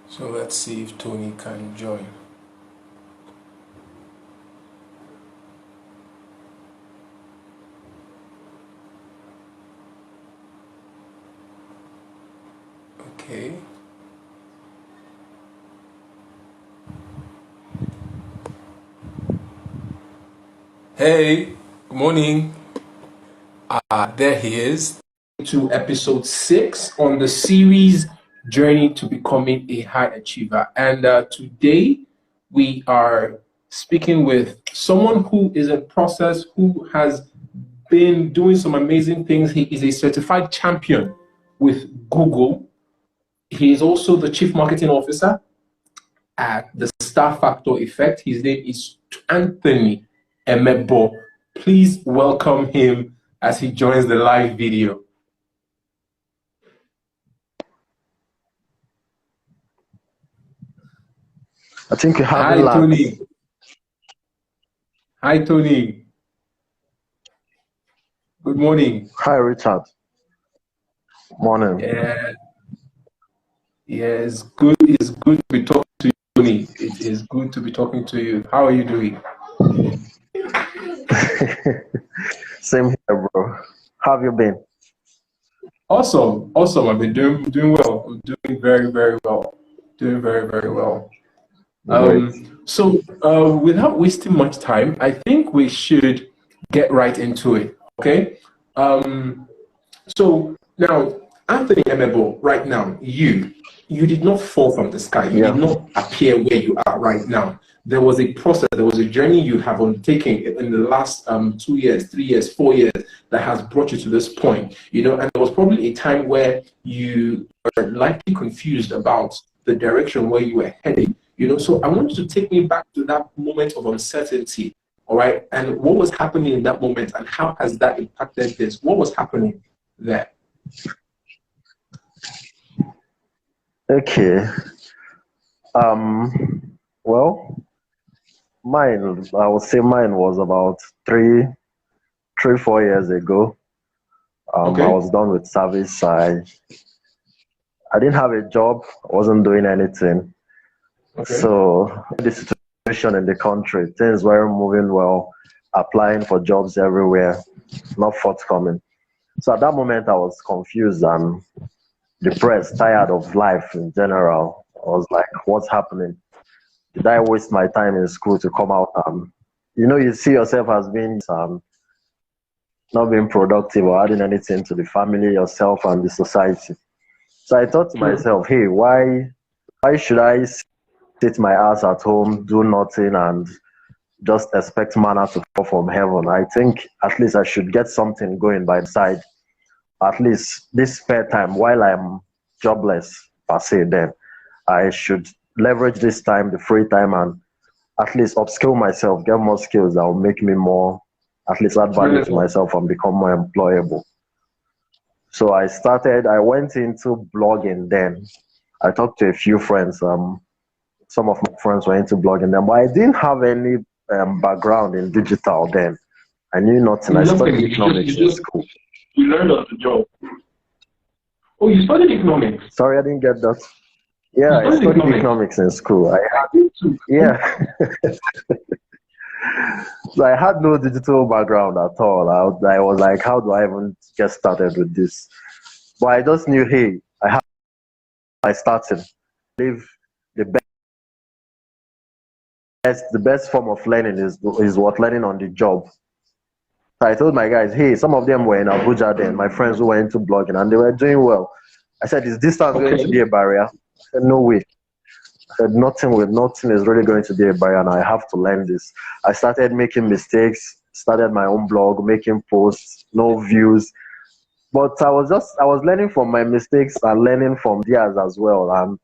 So let's see if Tony can join. Okay. Hey, good morning. There he is. To episode 6 on the series Journey to Becoming a High Achiever. And today we are speaking with someone who is in process, who has been doing some amazing things. He is a certified champion with Google. He is also the chief marketing officer at the Star Factor Effect. His name is Anthony Emebo. Please welcome him as he joins the live video. I think you have Hi, Tony. Hi, Tony. Good morning. Hi, Richard. Morning. Yeah, it's good. It's good to be talking to you, Tony. It is good to be talking to you. How are you doing? Same here, bro. How have you been? Awesome. I've been doing well. I'm doing very, very well. Doing very, very well. Great. So without wasting much time, I think we should get right into it. Okay. So now, Anthony Emebo, right now, you did not fall from the sky. You did not appear where you are right now. There was a process, there was a journey you have undertaken in the last 2 years, 3 years, 4 years that has brought you to this point. And there was probably a time where you were likely confused about the direction where you were heading. So I want you to take me back to that moment of uncertainty. All right. And what was happening in that moment and how has that impacted this? What was happening there? Okay. Well, I would say mine was about 4 years ago. Okay. I was done with service. I didn't have a job. I wasn't doing anything. Okay. So the situation in the country, things weren't moving well. Applying for jobs everywhere, not forthcoming. So at that moment, I was confused and depressed, tired of life in general. I was like, what's happening? Did I waste my time in school to come out and, you see yourself as being not being productive or adding anything to the family, yourself, and the society. So I thought to myself, hey, why should I sit my ass at home, do nothing, and just expect manna to fall from heaven? I think at least I should get something going by the side, at least this spare time while I'm jobless per se. Then I should leverage this time, the free time, and at least upskill myself, get more skills that will make me more, at least add value to myself and become more employable. So I went into blogging then. I talked to a few friends. Some of my friends were into blogging then, but I didn't have any background in digital then. I knew nothing. I studied economics in school. You learned on the job. Oh, you studied economics? Sorry, I didn't get that. Yeah, I studied economics in school. Yeah. So I had no digital background at all. I was like, how do I even get started with this? But I just knew, hey, I started. I believe the best form of learning is what learning on the job. So I told my guys, hey, some of them were in Abuja then, my friends who were into blogging, and they were doing well. I said, is distance going to be a barrier? I said, no way. I said, nothing is really going to be a barrier, and I have to learn this. I started making mistakes, started my own blog, making posts, no views. But I was learning from my mistakes and learning from theirs as well. And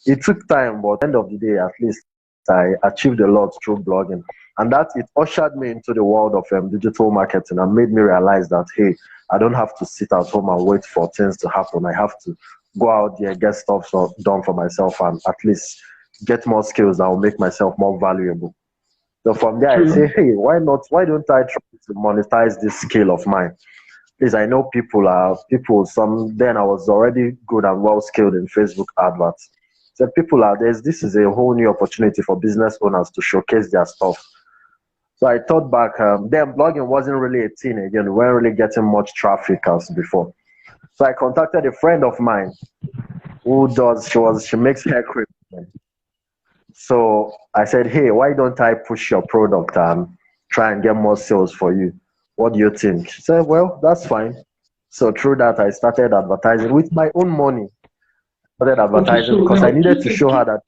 it took time, but at the end of the day, at least I achieved a lot through blogging. And that it ushered me into the world of digital marketing and made me realize that, hey, I don't have to sit at home and wait for things to happen. I have to go out there, get stuff done for myself, and at least get more skills that will make myself more valuable. So from there, I say, hey, why don't I try to monetize this skill of mine? Please, I know then I was already good and well skilled in Facebook adverts. So people are there's this is a whole new opportunity for business owners to showcase their stuff. So I thought back, then blogging wasn't really a thing again. We weren't really getting much traffic as before. So I contacted a friend of mine who does, she makes hair cream. So I said, hey, why don't I push your product and try and get more sales for you? What do you think? She said, well, that's fine. So through that, I started advertising with my own money. Started Okay, advertising so because now I needed to show her that.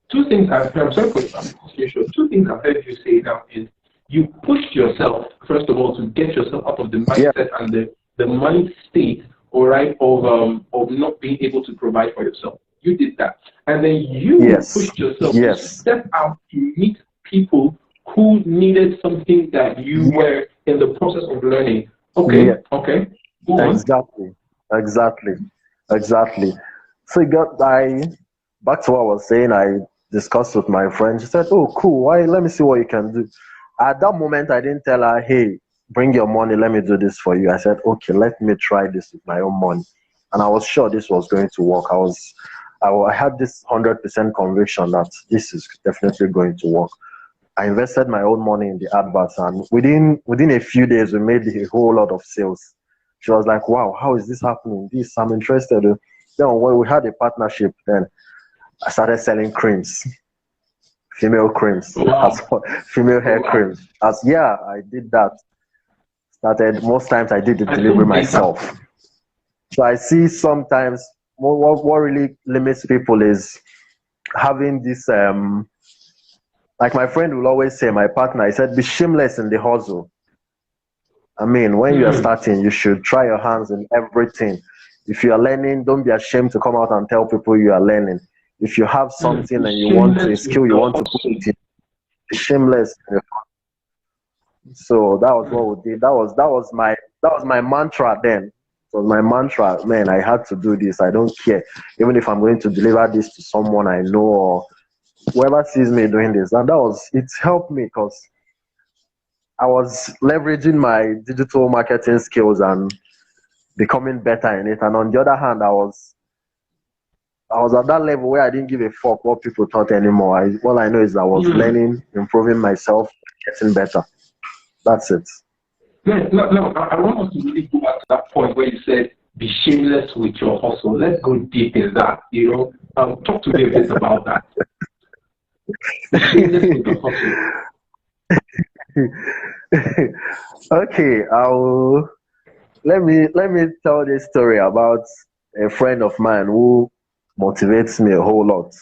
two things I'm sorry for the show. Two things I've heard you say now is you pushed yourself, first of all, to get yourself out of the Yeah, mindset and the mind state, all right, of not being able to provide for yourself. You did that. And then you yes, pushed yourself to yes, step out to meet people who needed something that you yeah, were in the process of learning. yeah, Okay, okay. Go on. exactly, exactly, exactly. So it got, I, back to what I was saying, I discussed with my friend. She said, oh, cool, why, let me see what you can do. At that moment, I didn't tell her, hey, bring your money, let me do this for you. I said, okay, let me try this with my own money. And I was sure this was going to work. I had this 100% conviction that this is definitely going to work. I invested my own money in the adverts, and within a few days, we made a whole lot of sales. She was like, "Wow, how is this happening? This I'm interested." Then when we had a partnership, then I started selling creams, female creams, as Wow. well, female hair Wow. creams. As yeah, I did that. Started most times I did the I delivery think data. myself. So I see sometimes what really limits people is having this like my friend will always say, my partner, I said, be shameless in the hustle. I mean, when you are Hmm. starting, you should try your hands in everything. If you are learning, don't be ashamed to come out and tell people you are learning. If you have Hmm. something Be and you want a shameless with skill, you your want to put hustle. it in, be shameless. So that was Hmm. what we did. That was my mantra then. So my mantra, man, I had to do this. I don't care. Even if I'm going to deliver this to someone I know or whoever sees me doing this. And it's helped me because I was leveraging my digital marketing skills and becoming better in it. And on the other hand, I was at that level where I didn't give a fuck what people thought anymore. All I know is I was Hmm. learning, improving myself, getting better. That's it. No, I want us to really go back to that point where you said, be shameless with your hustle. Let's go deep in that, talk to me a bit about that. Be shameless with the hustle. Okay, I'll let me tell this story about a friend of mine who motivates me a whole lot.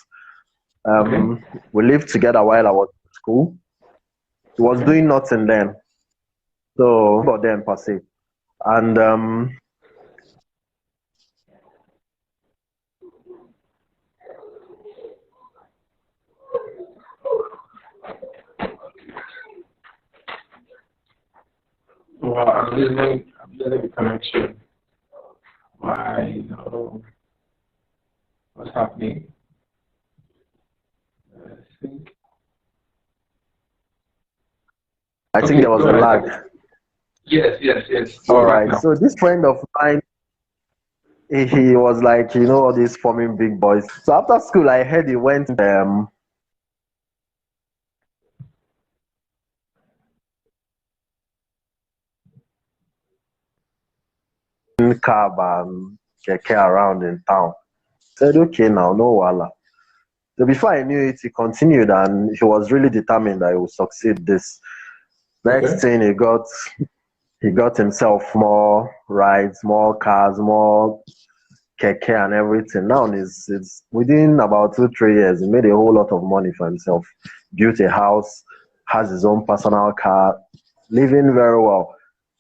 Okay, We lived together while I was in school. He was okay. doing nothing then, so about them per se. And Well, I'm losing the connection. Why? No. What's happening? I think. I think Okay, there was go a ahead. lag. Yes, yes, yes. All You're back right. now. So this friend of mine, he was like, all these forming big boys. So after school, I heard he went in cab and keke around in town. Said, okay, now no wala. So before I knew it, he continued and he was really determined that he would succeed this. Next Okay. thing he got himself more rides, more cars, more keke and everything. Now it's within about 2 3 years, he made a whole lot of money for himself. Built a house, has his own personal car, living very well.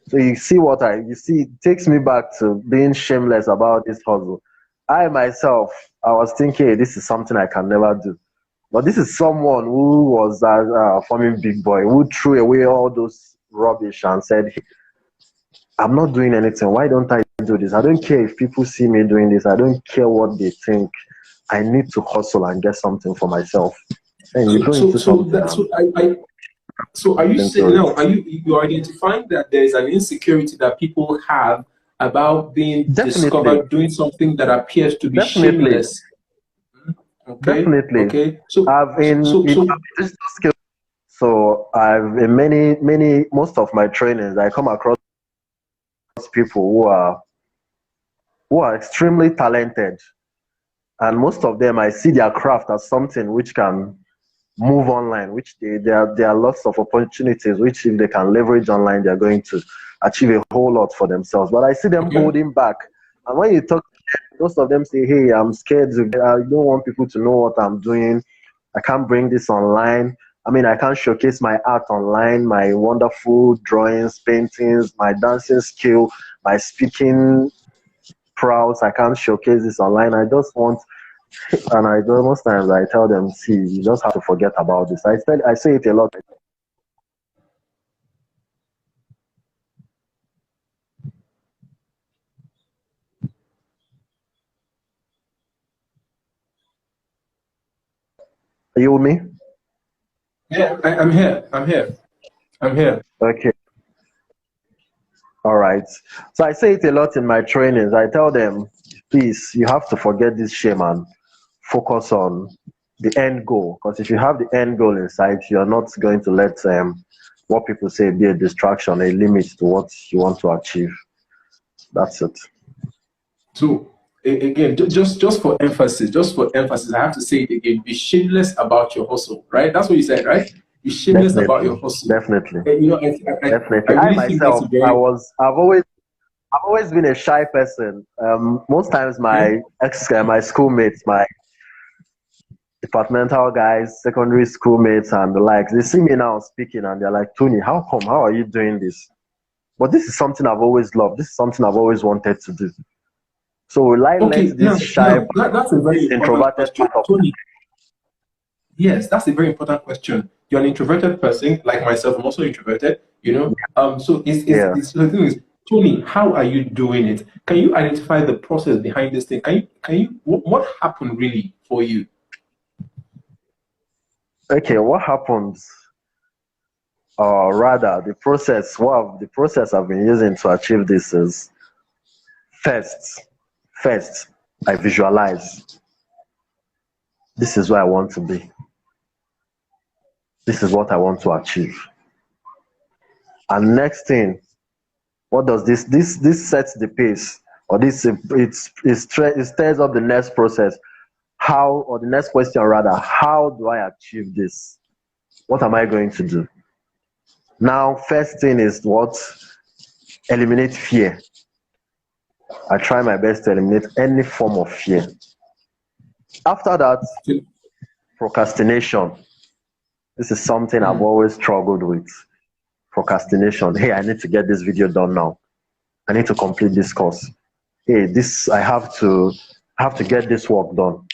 So you see it takes me back to being shameless about this hustle. I myself, I was thinking, hey, this is something I can never do. But this is someone who was a forming big boy who threw away all those rubbish and said, hey, I'm not doing anything. Why don't I do this? I don't care if people see me doing this. I don't care what they think. I need to hustle and get something for myself. And you So, go so, into so something that, and so so are you into saying it. now? You're identifying that there is an insecurity that people have about being Definitely, discovered doing something that appears to be definitely. shameless? Okay. Definitely. Okay. I've So digital skills. So I've in most of my trainings, I come across people who are extremely talented, and most of them I see their craft as something which can move online, which there are lots of opportunities which if they can leverage online, they're going to achieve a whole lot for themselves. But I see them okay. holding back. And when you talk to them, most of them say, hey, I'm scared I don't want people to know what I'm doing. I can't bring this online. I mean, I can't showcase my art online, my wonderful drawings, paintings, my dancing skill, my speaking prowess. I can't showcase this online. I just want, and I do most times I tell them, see, you just have to forget about this. I say it a lot. Are you with me? Yeah, I'm here. I'm here. I'm here. Okay. All right. So I say it a lot in my trainings. I tell them, please, you have to forget this shame and focus on the end goal. Because if you have the end goal in sight, you're not going to let what people say be a distraction, a limit to what you want to achieve. That's it. So again, just for emphasis, I have to say it again. Be shameless about your hustle, right? That's what you said, right? Be shameless about Definitely. your hustle. Definitely. And, I Definitely. I really think that's myself, a very I've always been a shy person. Most times okay. my schoolmates, my departmental guys, secondary schoolmates, and the likes, they see me now speaking and they're like, Tony, how come? How are you doing this? But this is something I've always loved. This is something I've always wanted to do. So will I let Okay, this shy part, that's a very this important introverted question, part of Tony. Yes, that's a very important question. You're an introverted person, like myself. I'm also introverted. So yeah. it's the thing is, Tony, how are you doing it? Can you identify the process behind this thing? What happened really for you? Okay, what happens? Or rather, the process I've been using to achieve this is first, first, I visualize. This is where I want to be. This is what I want to achieve. And next thing, what does this sets the pace, or it stirs up the next process. How, or the next question rather, how do I achieve this? What am I going to do? Now, first thing is what? Eliminate fear. I try my best to eliminate any form of fear. After that, procrastination. This is something I've Mm. always struggled with. Procrastination. Hey, I need to get this video done now. I need to complete this course. Hey, this I have to get this work done.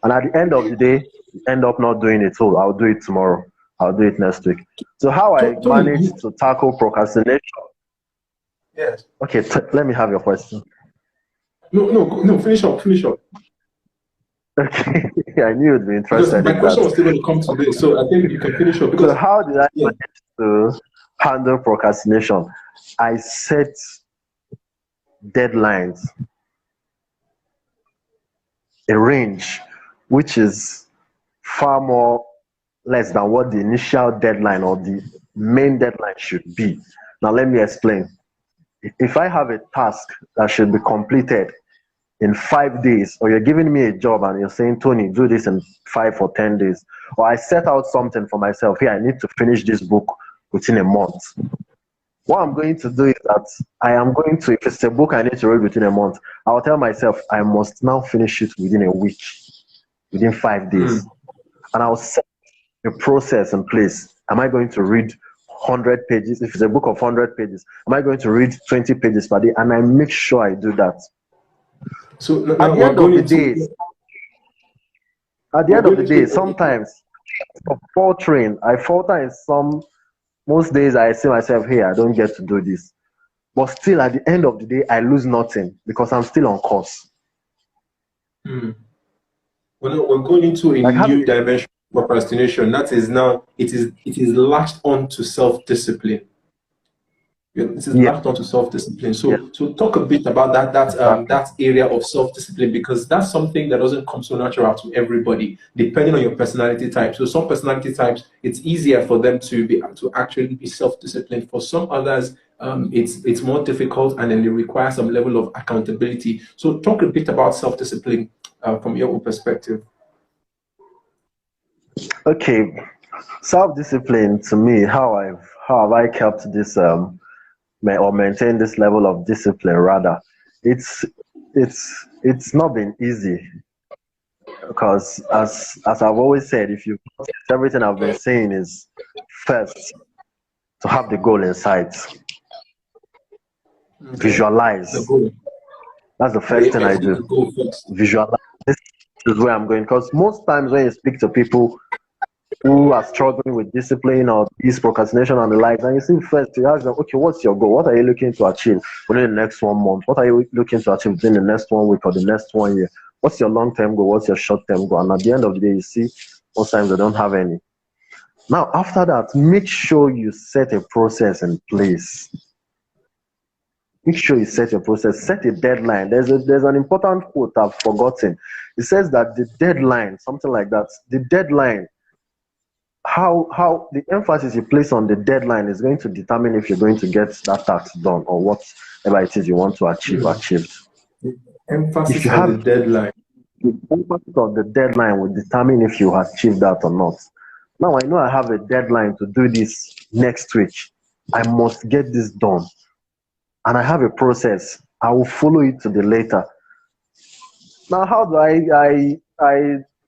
And at the end of the day, you end up not doing it. So I'll do it tomorrow. I'll do it next week. So how I Tony, manage to tackle procrastination? yes. Okay, let me have your question. No, finish up. Okay, I knew you'd be Because interested my in question that. was still going to come to this, so I think you can finish up. So Because how did I yeah, manage to handle procrastination? I set deadlines, a range, which is far more less than what the initial deadline or the main deadline should be. Now, let me explain. If I have a task that should be completed in 5 days, or you're giving me a job and you're saying, Tony, do this in 5 or 10 days, or I set out something for myself, here, I need to finish this book within a month. What I'm going to do is that I am going to, if it's a book I need to read within a month, I'll tell myself I must now finish it within a week, within 5 days. mm. And I'll set a process in place. Am I going to read 100 pages? If it's a book of 100 pages, am I going to read 20 pages per day? And I make sure I do that. So At now the end of the day, we're going into sometimes I falter in some, most days I see myself, hey, I don't get to do this. But still, at the end of the day, I lose nothing because I'm still on course. mm. We're going into a Like having new dimension of procrastination. That is now it is latched on to self discipline. This is Yeah, latched onto self-discipline. yeah, So talk a bit about exactly. that area of self-discipline, because that's something that doesn't come so natural to everybody, depending on your personality type. So some personality types, it's easier for them to actually be self-disciplined. For some others, it's more difficult, and then they require some level of accountability. So talk a bit about self-discipline from your own perspective. Okay, self-discipline to me, how have I kept this or maintain this level of discipline rather? It's it's not been easy because as I've always said, if you notice, everything I've been saying is first to have the goal in sight, Okay, the visualize. goal. That's the first thing I Yes, do. the goal first. Visualize. This is where I'm going because most times when you speak to people who are struggling with discipline or this procrastination and the likes, and you see first you ask them, okay, what's your goal? What are you looking to achieve within the next 1 month? What are you looking to achieve within the next 1 week or the next 1 year? What's your long-term goal? What's your short-term goal? And at the end of the day, you see most times they don't have any. Now, after that, make sure you set a process in place. Make sure you set your process, set a deadline. There's an important quote I've forgotten. It says that the deadline, something like that, the deadline, how the emphasis you place on the deadline is going to determine if you're going to get that task done or whatever it is you want to achieve Hmm. achieved. If Emphasis you on the have deadline. the emphasis of the deadline will determine if you achieve that or not. Now I know I have a deadline to do this next week. I must get this done. And I have a process. I will follow it to the later. Now, how do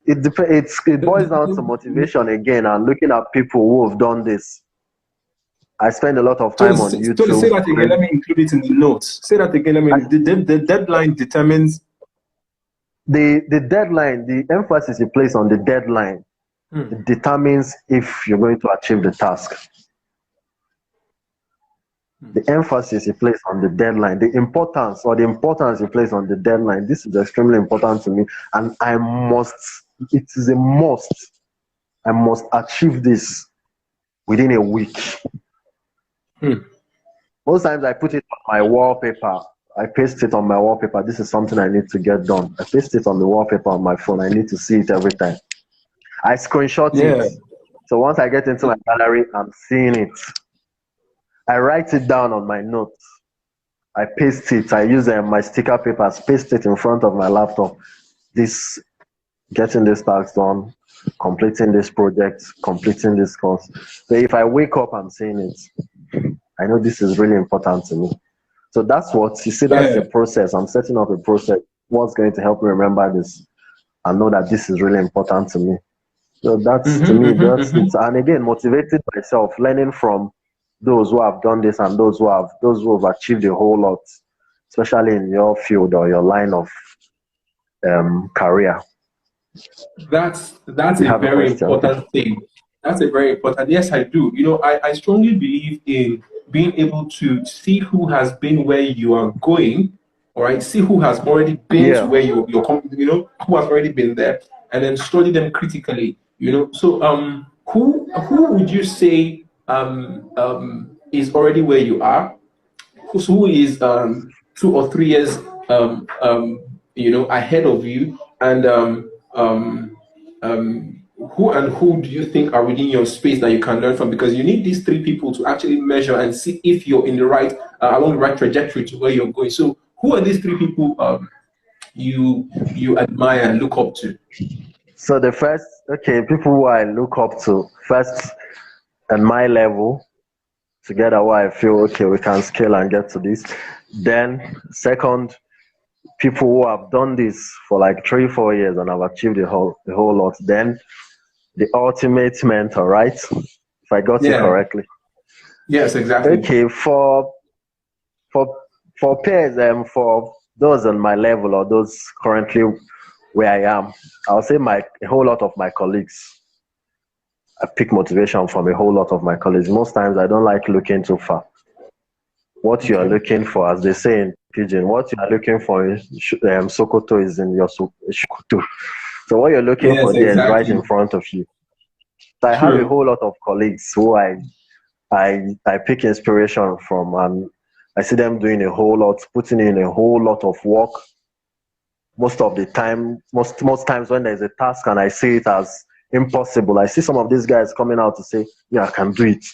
it boils down to motivation again and looking at people who have done this. I spend a lot of So, time on so say YouTube. that again. Let me include it in the notes. Say that again. Let me. The deadline determines. The deadline, the emphasis you place on the deadline, Hmm. it determines if you're going to achieve the task. The emphasis you place on the deadline, the importance you place on the deadline. This is extremely important to me, and it is a must. I must achieve this within a week. Hmm. Most times I put it on my wallpaper. I paste it on my wallpaper. This is something I need to get done. I paste it on the wallpaper on my phone. I need to see it every time. I screenshot it. Yeah. So once I get into my gallery, I'm seeing it. I write it down on my notes. I paste it. I use my sticker papers, paste it in front of my laptop. This getting this task done, completing this project, completing this course. So if I wake up, I'm seeing it. I know this is really important to me. So that's what you see, that's Yeah. the process. I'm setting up a process. What's going to help me remember this and know that this is really important to me. So that's to Mm-hmm, me, mm-hmm, that's it. mm-hmm. And again, motivated myself, learning from those who have done this and those who have achieved a whole lot, especially in your field or your line of career. That's You a have a very question? important thing. That's a very important. Yes, I do. I strongly believe in being able to see who has been where you are going, all right, see who has already been to Yeah. where you're coming, who has already been there, and then study them critically, So who would you say is already where you are? Who is 2 or 3 years ahead of you, and who do you think are within your space that you can learn from? Because you need these three people to actually measure and see if you're in the right along the right trajectory to where you're going. So who are these three people you admire and look up to? So the first, okay, people who I look up to first at my level, together where I feel okay, we can scale and get to this. Then second, people who have done this for like 3 4 years and have achieved a whole lot. Then the ultimate mentor, right? If I got it Yeah. correctly. Yes, exactly. Okay, for for peers, for those on my level or those currently where I am, I'll say a whole lot of my colleagues. I pick motivation from a whole lot of my colleagues. Most times I don't like looking too far. What you are Okay. looking for, as they say in Pidgin, what you are looking for in Sokoto is in your Sokoto. So what you're looking Yes, for there is right exactly. in front of you. So I have a True. whole lot of colleagues who I I pick inspiration from, and I see them doing a whole lot, putting in a whole lot of work. Most of the time, most times when there's a task and I see it as impossible, I see some of these guys coming out to say, "Yeah, I can do it.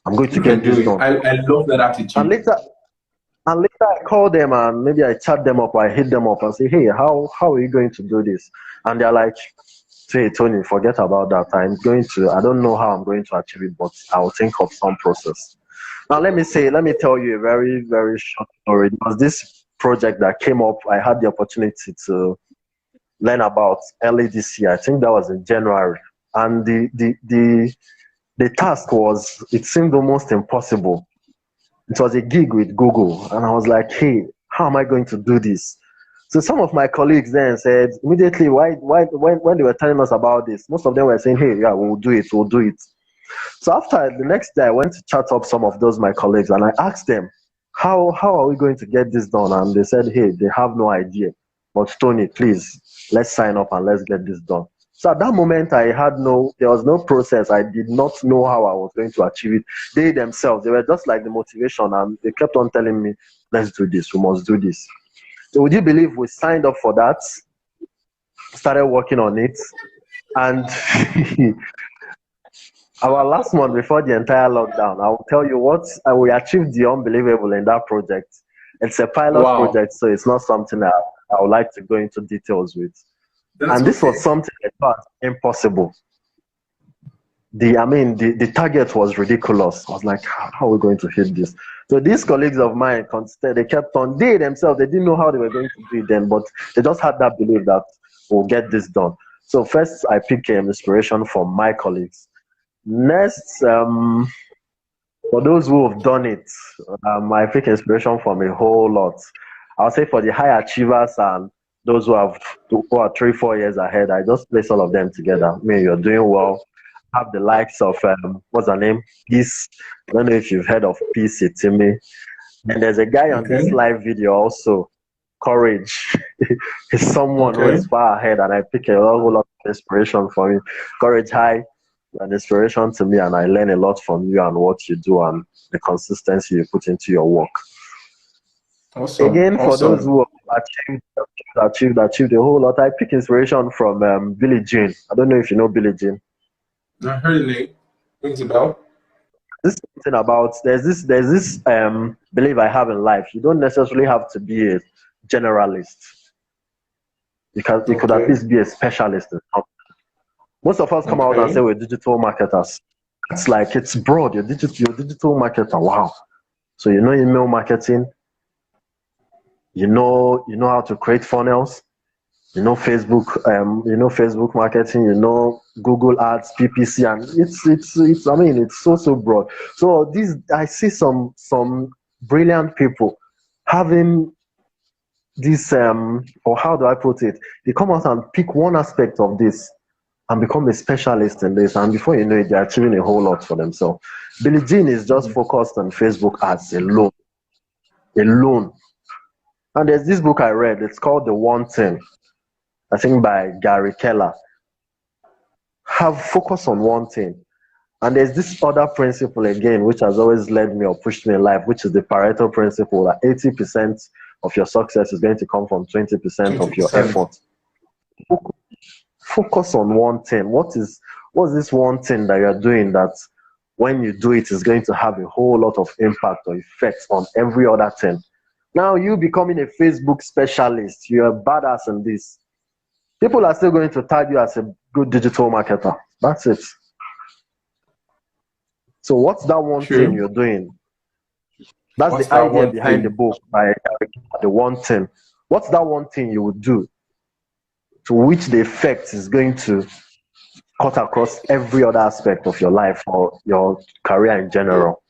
I'm going to You can get do this it. done." I love that And attitude. later I call them and maybe I chat them up or I hit them up and say, "Hey, how are you going to do this?" And they're like, "Hey, Tony, forget about that. I don't know how I'm going to achieve it, but I'll think of some process." Now, let me tell you a very, very short story. It was this project that came up. I had the opportunity to learn about early this year. I think that was in January. And the task was, it seemed almost impossible. It was a gig with Google. And I was like, hey, how am I going to do this? So some of my colleagues then said immediately, when they were telling us about this, most of them were saying, hey, yeah, we'll do it. So after the next day, I went to chat up some of those my colleagues and I asked them, how are we going to get this done? And they said, hey, they have no idea. But Tony, please, let's sign up and let's get this done. So at that moment, there was no process. I did not know how I was going to achieve it. They themselves, they were just like the motivation and they kept on telling me, let's do this, we must do this. So would you believe we signed up for that, started working on it, and our last month before the entire lockdown, I will tell you what, we achieved the unbelievable in that project. It's a pilot Wow. project, so it's not something I would like to go into details with. That's And this was okay. something I thought impossible. The target was ridiculous. I was like, how are we going to hit this? So these colleagues of mine, they kept on, they themselves, they didn't know how they were going to do it then, but they just had that belief that we'll get this done. So first, I picked inspiration from my colleagues. Next, for those who have done it, I take inspiration from a whole lot. I'll say for the high achievers and those who are 3, 4 years ahead, I just place all of them together. I mean, you're doing well. Have the likes of what's her name? Peace. I don't know if you've heard of Peace Itimi. And there's a guy on this Okay. live video also, Courage. He's someone who Okay. is far ahead, and I pick a whole lot of inspiration from him. Courage, hi, an inspiration to me, and I learn a lot from you and what you do and the consistency you put into your work. Awesome. Again, for those Awesome. who have achieved a whole lot, I pick inspiration from Billie Jean. I don't know if you know Billie Jean. I heard the name. Rings a bell. This is something about there's this belief I have in life. You don't necessarily have to be a generalist. You could at Okay. least be a specialist in something. Most of us come out and say Okay. we're digital marketers. It's like it's broad. You're digital marketer. Wow. So you know email marketing, you know how to create funnels, you know Facebook marketing, you know Google Ads, PPC, and it's I mean it's so broad. So this I see some brilliant people having this or how do I put it? They come out and pick one aspect of this and become a specialist in this, and before you know it, they're achieving a whole lot for themselves. Billie Jean is just focused on Facebook ads alone. And there's this book I read. It's called The One Thing. I think by Gary Keller. Have focus on one thing. And there's this other principle again, which has always led me or pushed me in life, which is the Pareto principle that 80% of your success is going to come from 20% of your 20%. effort. Focus on one thing. What's this one thing that you're doing that when you do it is going to have a whole lot of impact or effect on every other thing? Now you becoming a Facebook specialist, you're a badass in this. People are still going to tag you as a good digital marketer. That's it. So what's that one thing True. you're doing? That's What's the that idea one behind the thing? book by the one thing. What's that one thing you would do to which the effect is going to cut across every other aspect of your life or your career in general?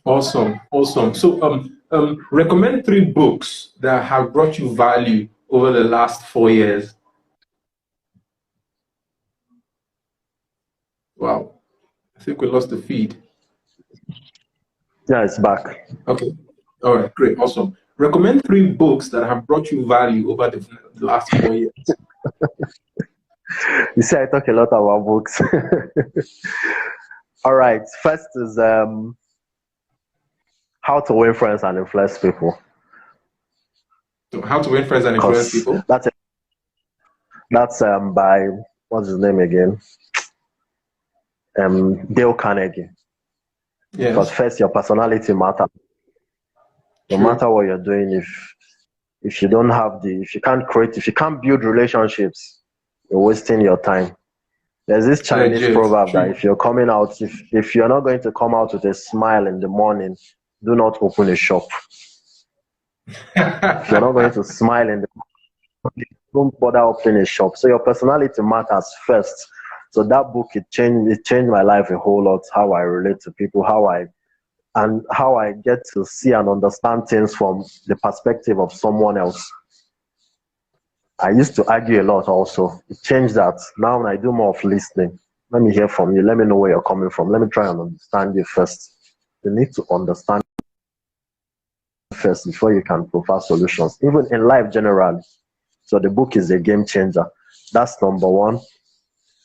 Awesome. Awesome. So, recommend 3 books that have brought you value over the last 4 years. Wow. I think we lost the feed. Yeah, it's back. Okay. All right. Great. Awesome. Recommend 3 books that have brought you value over the last 4 years. You see, I talk a lot about books. All right. First is how to win friends and influence people. So how to win friends and influence Because people? that's by what's his name again? Dale Carnegie. Because Yes. first your personality matters. No True. matter what you're doing, if you don't have if you can't build relationships, you're wasting your time. There's this Chinese Legit. proverb that True. if you're coming out, if you're not going to come out with a smile in the morning, do not open a shop. If you're not going to smile in the morning, don't bother opening a shop. So your personality matters first. So that book it changed my life a whole lot. How I relate to people, how I get to see and understand things from the perspective of someone else. I used to argue a lot also. It changed that. Now I do more of listening. Let me hear from you. Let me know where you're coming from. Let me try and understand you first. You need to understand first before you can provide solutions, even in life generally. So the book is a game changer. That's number one.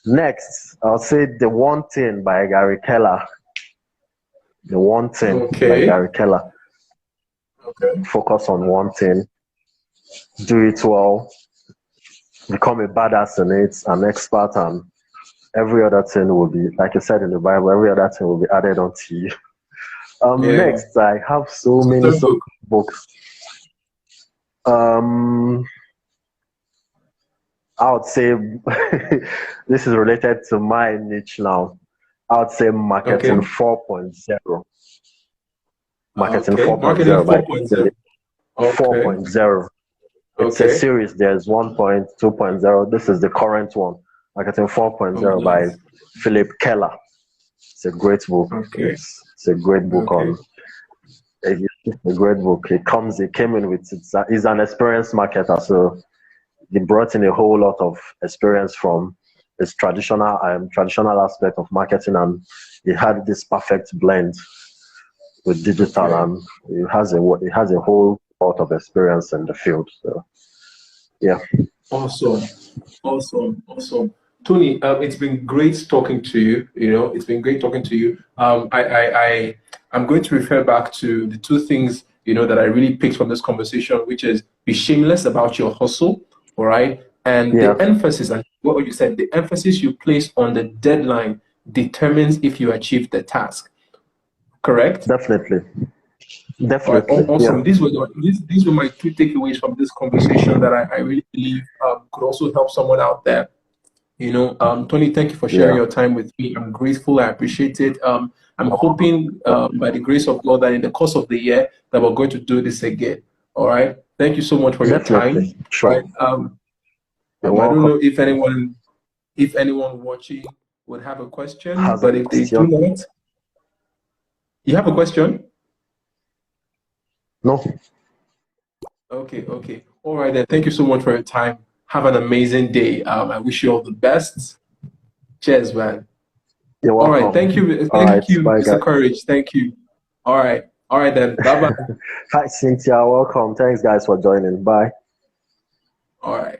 Next, I'll say The One Thing by Gary Keller. The One Thing by Okay. Gary Keller. Okay. Focus on one thing, do it well, become a badass in it, an expert, and every other thing will be, like you said in the Bible, every other thing will be added onto you. Yeah. Next, I have so What's the many third book? books. Um, I would say this is related to my niche now. I would say Marketing Okay. 4.0. Marketing Okay. Marketing 4.0 by 4.0. Okay. 4.0. It's a Okay. series. There's 1.2.0. This is the current one. Marketing Oh, 4.0 by nice. Philip Keller. It's a great book. Okay. It's a great book Okay. on it's a great book. It came in with he's an experienced marketer, so he brought in a whole lot of experience from his traditional aspect of marketing, and he had this perfect blend with digital, Okay. and he has a whole lot of experience in the field. So yeah, Awesome. Awesome. Awesome. Tony, it's been great talking to you. It's been great talking to you. I'm going to refer back to the two things, that I really picked from this conversation, which is be shameless about your hustle, all right? And yeah, the emphasis, and what you said, the emphasis you place on the deadline determines if you achieve the task, correct? definitely, All right, definitely, yeah, awesome. These were my two takeaways from this conversation that I really believe could also help someone out there. Tony, thank you for sharing yeah. your time with me. I'm grateful. I appreciate it. I'm hoping, by the grace of God, that in the course of the year that we're going to do this again. All right. Thank you so much for your time. Definitely, Right. sure. You're I don't welcome. know if anyone watching would have a question, Has a but if they do question? not, you have a question. No, Okay. Okay. All right then. Thank you so much for your time. Have an amazing day. I wish you all the best. Cheers, man. you're All right. welcome. Thank you. All right, Thank you, bye, Mr. guys. Courage. Thank you. All right. All right then. Bye bye. Hi, Cynthia. Welcome. Thanks, guys, for joining. Bye. All right.